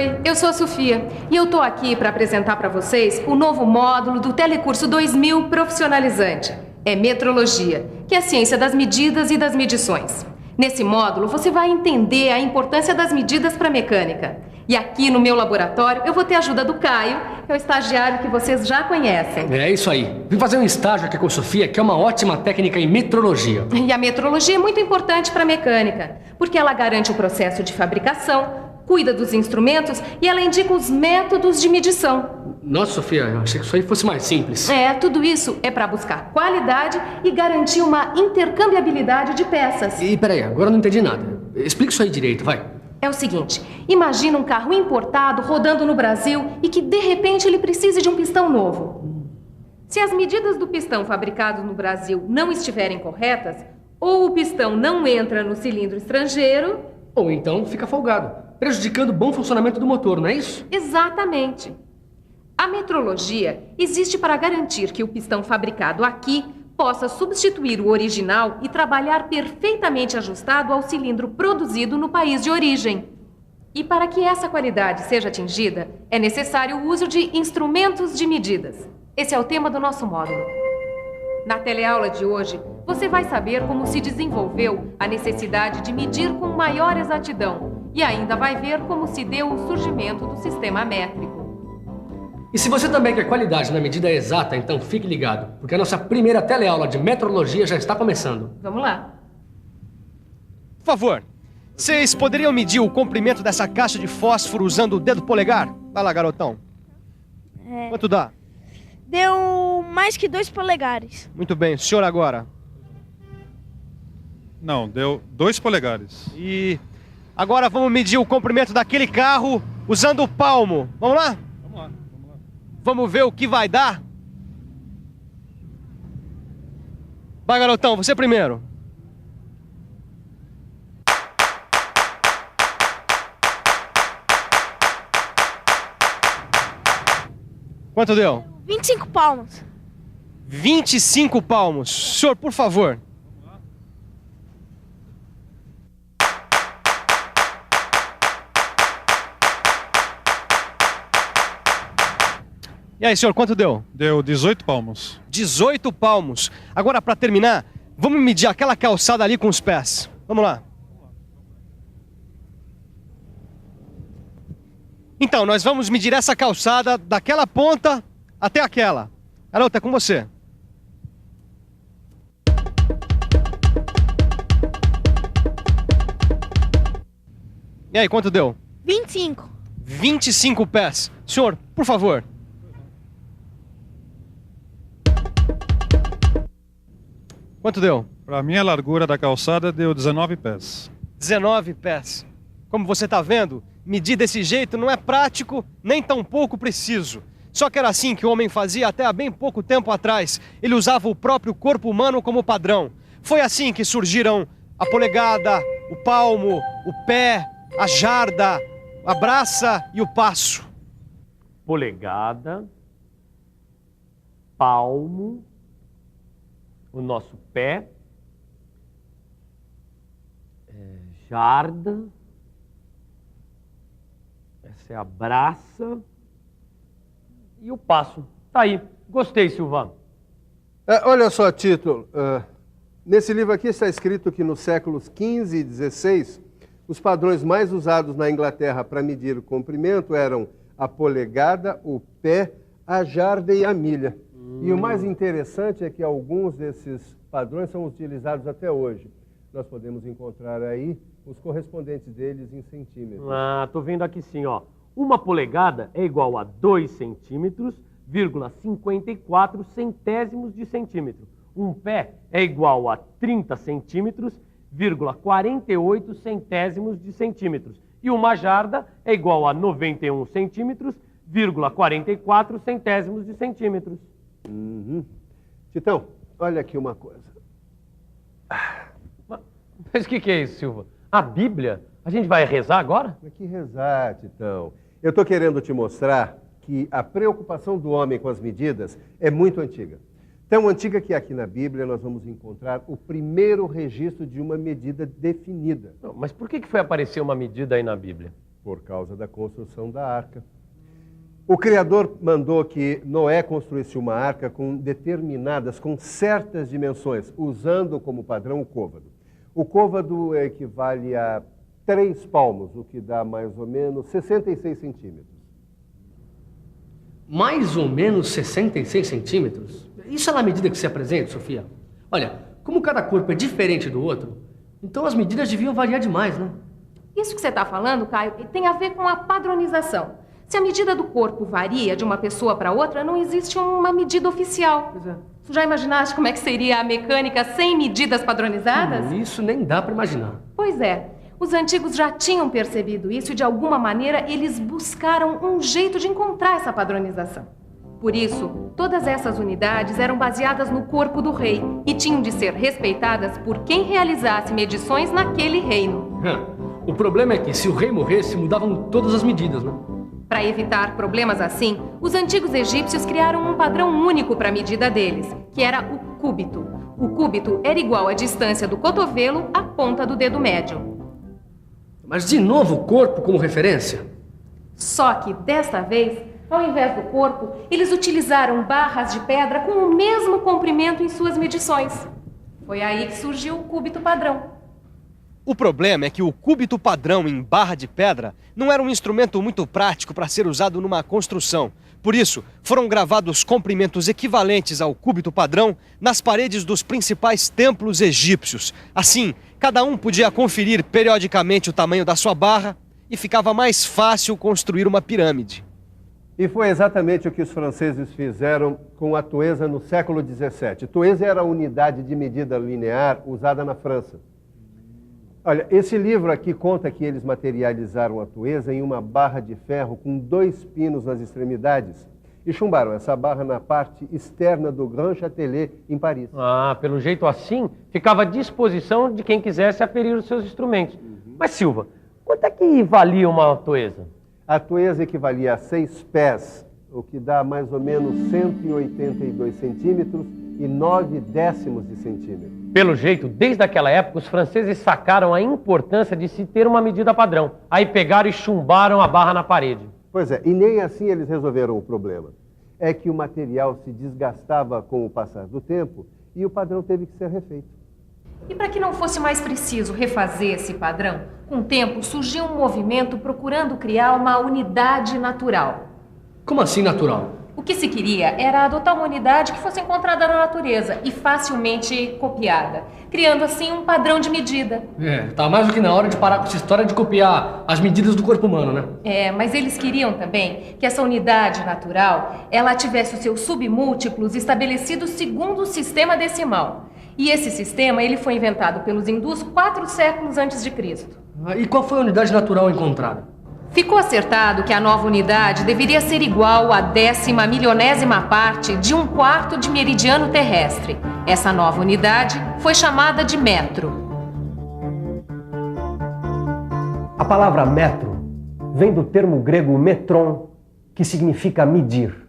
Oi, eu sou a Sofia e eu tô aqui para apresentar para vocês o novo módulo do Telecurso 2000 Profissionalizante. É Metrologia, que é a ciência das medidas e das medições. Nesse módulo, você vai entender a importância das medidas para a mecânica. E aqui no meu laboratório, eu vou ter a ajuda do Caio, que é o estagiário que vocês já conhecem. É isso aí. Vim fazer um estágio aqui com a Sofia, que é uma ótima técnica em metrologia. E a metrologia é muito importante para a mecânica, porque ela garante o processo de fabricação, cuida dos instrumentos e ela indica os métodos de medição. Nossa, Sofia, eu achei que isso aí fosse mais simples. Tudo isso é para buscar qualidade e garantir uma intercambiabilidade de peças. E peraí, agora eu não entendi nada. Explica isso aí direito, vai. É o seguinte, imagina um carro importado rodando no Brasil e que de repente ele precise de um pistão novo. Se as medidas do pistão fabricado no Brasil não estiverem corretas, ou o pistão não entra no cilindro estrangeiro... Ou então fica folgado, prejudicando o bom funcionamento do motor, não é isso? Exatamente. A metrologia existe para garantir que o pistão fabricado aqui possa substituir o original e trabalhar perfeitamente ajustado ao cilindro produzido no país de origem. E para que essa qualidade seja atingida, é necessário o uso de instrumentos de medidas. Esse é o tema do nosso módulo. Na teleaula de hoje, você vai saber como se desenvolveu a necessidade de medir com maior exatidão e ainda vai ver como se deu o surgimento do sistema métrico. E se você também quer qualidade na medida exata, então fique ligado, porque a nossa primeira teleaula de metrologia já está começando. Vamos lá. Por favor, vocês poderiam medir o comprimento dessa caixa de fósforo usando o dedo polegar? Vai lá, garotão. Quanto dá? Deu mais que 2 polegares. Muito bem, o senhor agora. Não, deu 2 polegares. E agora vamos medir o comprimento daquele carro usando o palmo. Vamos lá? Vamos lá. Vamos ver o que vai dar? Vai, garotão, você primeiro. Quanto deu? 25 palmos. 25 palmos. Senhor, por favor. E aí, senhor, quanto deu? Deu 18 palmos. 18 palmos. Agora, para terminar, vamos medir aquela calçada ali com os pés. Vamos lá. Então, nós vamos medir essa calçada daquela ponta até aquela. Garota, é com você. E aí, quanto deu? 25. 25 pés. Senhor, por favor. Quanto deu? Para mim, a largura da calçada deu 19 pés. 19 pés. Como você está vendo, medir desse jeito não é prático, nem tão pouco preciso. Só que era assim que o homem fazia até há bem pouco tempo atrás. Ele usava o próprio corpo humano como padrão. Foi assim que surgiram a polegada, o palmo, o pé, a jarda, a braça e o passo. Polegada, palmo, o nosso pé, jarda, essa é a braça e o passo. Tá aí. Gostei, Silvano. Olha só, Tito. Nesse livro aqui está escrito que nos séculos XV e XVI, os padrões mais usados na Inglaterra para medir o comprimento eram a polegada, o pé, a jarda e a milha. E o mais interessante é que alguns desses padrões são utilizados até hoje. Nós podemos encontrar aí os correspondentes deles em centímetros. Tô vendo aqui sim, ó. Uma polegada é igual a 2 centímetros, 54 centésimos de centímetro. Um pé é igual a 30 centímetros, 48 centésimos de centímetros. E uma jarda é igual a 91 centímetros, 44 centésimos de centímetros. Titão, olha aqui uma coisa. Mas o que é isso, Silva? A Bíblia? A gente vai rezar agora? Mas que rezar, Titão. Eu estou querendo te mostrar que a preocupação do homem com as medidas é muito antiga. Tão antiga que aqui na Bíblia nós vamos encontrar o primeiro registro de uma medida definida. Não, mas por que foi aparecer uma medida aí na Bíblia? por causa da construção da arca. O Criador mandou que Noé construísse uma arca com certas dimensões, usando como padrão o côvado. O côvado equivale a 3 palmos, o que dá mais ou menos 66 centímetros. Mais ou menos 66 centímetros? Isso é na medida que se apresenta, Sofia? Olha, como cada corpo é diferente do outro, então as medidas deviam variar demais, né? Isso que você está falando, Caio, tem a ver com a padronização. Se a medida do corpo varia de uma pessoa para outra, não existe uma medida oficial. Pois é. Tu já imaginaste como é que seria a mecânica sem medidas padronizadas? Isso nem dá para imaginar. Pois é. Os antigos já tinham percebido isso e, de alguma maneira, eles buscaram um jeito de encontrar essa padronização. Por isso, todas essas unidades eram baseadas no corpo do rei e tinham de ser respeitadas por quem realizasse medições naquele reino. O problema é que, se o rei morresse, mudavam todas as medidas, né? Para evitar problemas assim, os antigos egípcios criaram um padrão único para a medida deles, que era o cúbito. O cúbito era igual à distância do cotovelo à ponta do dedo médio. Mas, de novo, o corpo como referência? Só que, desta vez, ao invés do corpo, eles utilizaram barras de pedra com o mesmo comprimento em suas medições. Foi aí que surgiu o cúbito padrão. O problema é que o cúbito padrão em barra de pedra não era um instrumento muito prático para ser usado numa construção. Por isso, foram gravados comprimentos equivalentes ao cúbito padrão nas paredes dos principais templos egípcios. Assim, cada um podia conferir periodicamente o tamanho da sua barra e ficava mais fácil construir uma pirâmide. E foi exatamente o que os franceses fizeram com a toesa no século XVII. Toesa era a unidade de medida linear usada na França. Olha, esse livro aqui conta que eles materializaram a toesa em uma barra de ferro com 2 pinos nas extremidades e chumbaram essa barra na parte externa do Grand Châtelet, em Paris. Ah, pelo jeito assim, ficava à disposição de quem quisesse aferir os seus instrumentos. Mas, Silva, quanto é que valia uma toesa? A toesa equivalia a 6 pés, o que dá mais ou menos 182 centímetros e 9 décimos de centímetro. Pelo jeito, desde aquela época, os franceses sacaram a importância de se ter uma medida padrão. Aí pegaram e chumbaram a barra na parede. Pois é, e nem assim eles resolveram o problema. É que o material se desgastava com o passar do tempo e o padrão teve que ser refeito. E para que não fosse mais preciso refazer esse padrão, com o tempo surgiu um movimento procurando criar uma unidade natural. Como assim natural? O que se queria era adotar uma unidade que fosse encontrada na natureza e facilmente copiada, criando assim um padrão de medida. Tá mais do que na hora de parar com essa história de copiar as medidas do corpo humano, né? Mas eles queriam também que essa unidade natural, ela tivesse os seus submúltiplos estabelecidos segundo o sistema decimal. E esse sistema, ele foi inventado pelos hindus 4 séculos antes de Cristo. E qual foi a unidade natural encontrada? Ficou acertado que a nova unidade deveria ser igual à 10ª milionésima parte de 1/4 de meridiano terrestre. Essa nova unidade foi chamada de metro. A palavra metro vem do termo grego metron, que significa medir.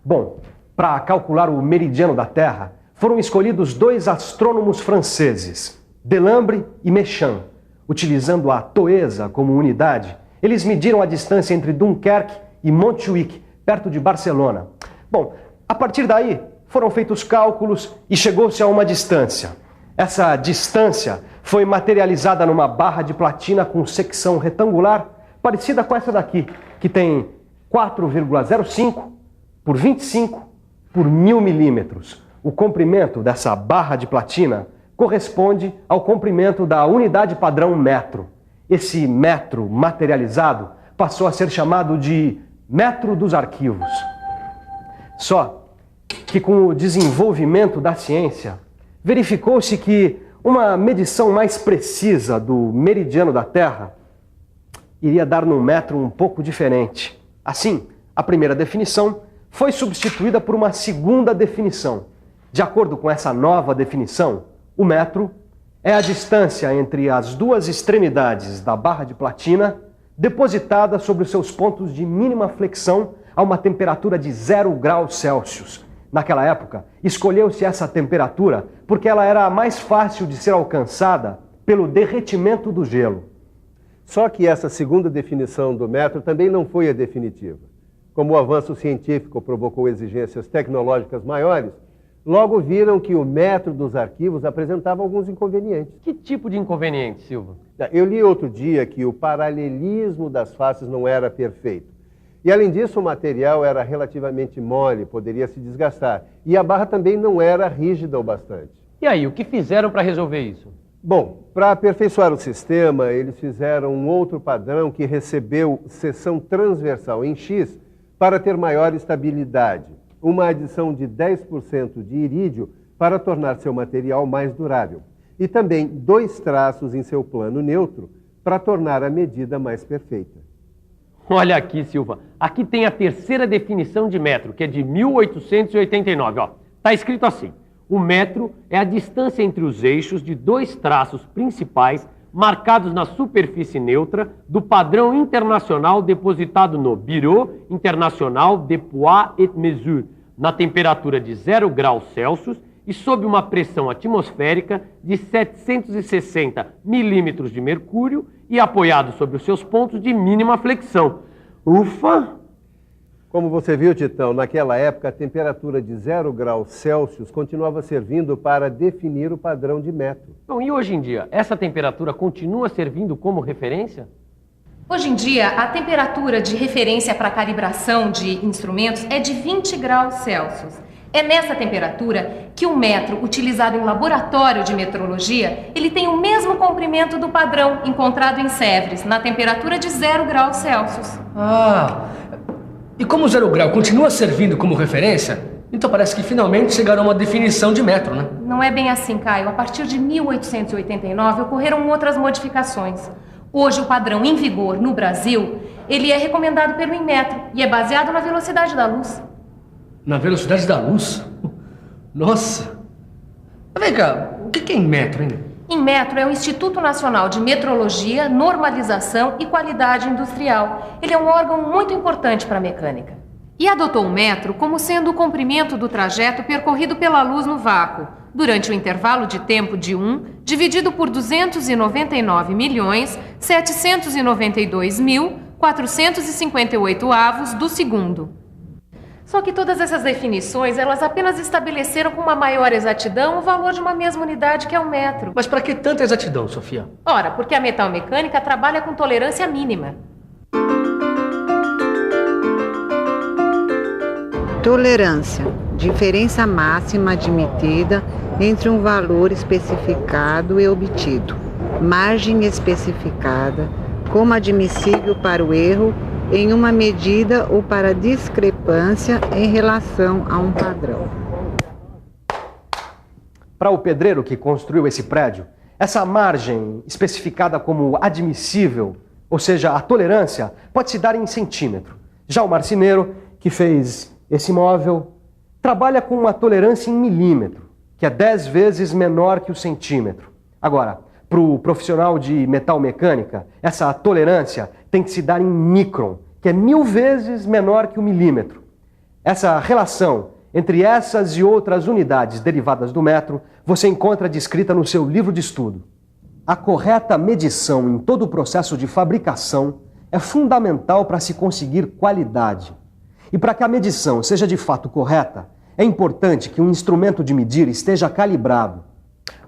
Bom, para calcular o meridiano da Terra, foram escolhidos 2 astrônomos franceses, Delambre e Méchain. Utilizando a toesa como unidade, eles mediram a distância entre Dunkerque e Montjuïc, perto de Barcelona. Bom, a partir daí foram feitos cálculos e chegou-se a uma distância. Essa distância foi materializada numa barra de platina com secção retangular, parecida com essa daqui, que tem 4,05 por 25 por 1000 milímetros. O comprimento dessa barra de platina corresponde ao comprimento da unidade padrão metro. Esse metro materializado passou a ser chamado de metro dos arquivos. Só que com o desenvolvimento da ciência, verificou-se que uma medição mais precisa do meridiano da Terra iria dar num metro um pouco diferente. Assim, a primeira definição foi substituída por uma segunda definição. De acordo com essa nova definição, o metro é a distância entre as 2 extremidades da barra de platina depositada sobre os seus pontos de mínima flexão a uma temperatura de 0 graus Celsius. Naquela época, escolheu-se essa temperatura porque ela era mais fácil de ser alcançada pelo derretimento do gelo. Só que essa segunda definição do metro também não foi a definitiva. Como o avanço científico provocou exigências tecnológicas maiores, logo viram que o metro dos arquivos apresentava alguns inconvenientes. Que tipo de inconveniente, Silva? Eu li outro dia que o paralelismo das faces não era perfeito. E, além disso, o material era relativamente mole, poderia se desgastar. E a barra também não era rígida o bastante. E aí, o que fizeram para resolver isso? Bom, para aperfeiçoar o sistema, eles fizeram um outro padrão que recebeu seção transversal em X para ter maior estabilidade. Uma adição de 10% de irídio para tornar seu material mais durável. E também 2 traços em seu plano neutro para tornar a medida mais perfeita. Olha aqui, Silva. Aqui tem a terceira definição de metro, que é de 1889. Ó, tá escrito assim: o metro é a distância entre os eixos de 2 traços principais marcados na superfície neutra do padrão internacional depositado no Bureau International de Poids et Mesures, na temperatura de 0 graus Celsius e sob uma pressão atmosférica de 760 milímetros de mercúrio e apoiado sobre os seus pontos de mínima flexão. Ufa! Como você viu, Titão, naquela época a temperatura de 0 graus Celsius continuava servindo para definir o padrão de metro. Bom, e hoje em dia, essa temperatura continua servindo como referência? Hoje em dia, a temperatura de referência para calibração de instrumentos é de 20 graus Celsius. É nessa temperatura que o metro utilizado em laboratório de metrologia, ele tem o mesmo comprimento do padrão encontrado em Sèvres, na temperatura de 0 graus Celsius. Ah, e como o 0 grau continua servindo como referência, então parece que finalmente chegaram a uma definição de metro, né? Não é bem assim, Caio. A partir de 1889 ocorreram outras modificações. Hoje o padrão em vigor no Brasil, ele é recomendado pelo Inmetro e é baseado na velocidade da luz. Na velocidade da luz? Nossa! Mas vem cá, o que é em metro, hein? Inmetro é o Instituto Nacional de Metrologia, Normalização e Qualidade Industrial. Ele é um órgão muito importante para a mecânica. E adotou o metro como sendo o comprimento do trajeto percorrido pela luz no vácuo, durante o intervalo de tempo de 1, dividido por 299.792.458 avos do segundo. Só que todas essas definições, elas apenas estabeleceram com uma maior exatidão o valor de uma mesma unidade que é o metro. Mas para que tanta exatidão, Sofia? Ora, porque a metalmecânica trabalha com tolerância mínima. Tolerância, diferença máxima admitida entre um valor especificado e obtido. Margem especificada como admissível para o erro em uma medida ou para discrepância em relação a um padrão. Para o pedreiro que construiu esse prédio, essa margem especificada como admissível, ou seja, a tolerância, pode se dar em centímetro. Já o marceneiro que fez esse móvel trabalha com uma tolerância em milímetro, que é 10 vezes menor que o centímetro. Agora, para o profissional de metalmecânica, essa tolerância tem que se dar em micron, que é 1000 vezes menor que o milímetro. Essa relação entre essas e outras unidades derivadas do metro, você encontra descrita no seu livro de estudo. A correta medição em todo o processo de fabricação é fundamental para se conseguir qualidade. E para que a medição seja de fato correta, é importante que um instrumento de medir esteja calibrado.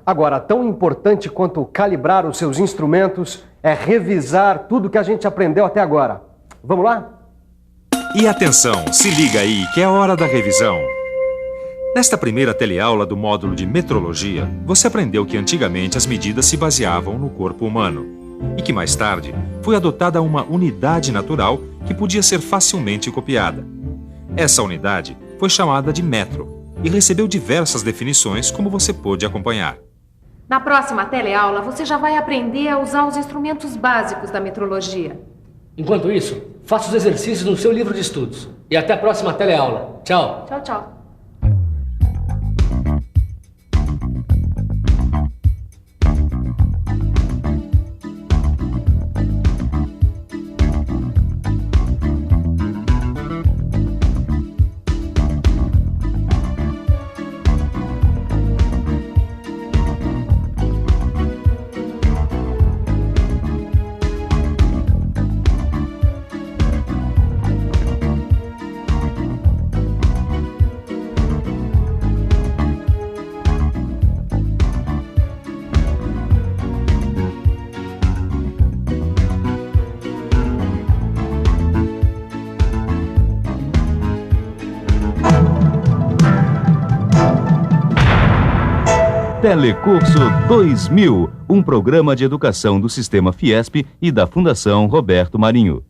Agora, tão importante quanto calibrar os seus instrumentos é revisar tudo que a gente aprendeu até agora. Vamos lá? E atenção, se liga aí que é hora da revisão. Nesta primeira teleaula do módulo de metrologia, você aprendeu que antigamente as medidas se baseavam no corpo humano e que mais tarde foi adotada uma unidade natural que podia ser facilmente copiada. Essa unidade foi chamada de metro e recebeu diversas definições, como você pôde acompanhar. Na próxima teleaula, você já vai aprender a usar os instrumentos básicos da metrologia. Enquanto isso, faça os exercícios no seu livro de estudos. E até a próxima teleaula. Tchau. Tchau, tchau. Telecurso 2000, um programa de educação do Sistema Fiesp e da Fundação Roberto Marinho.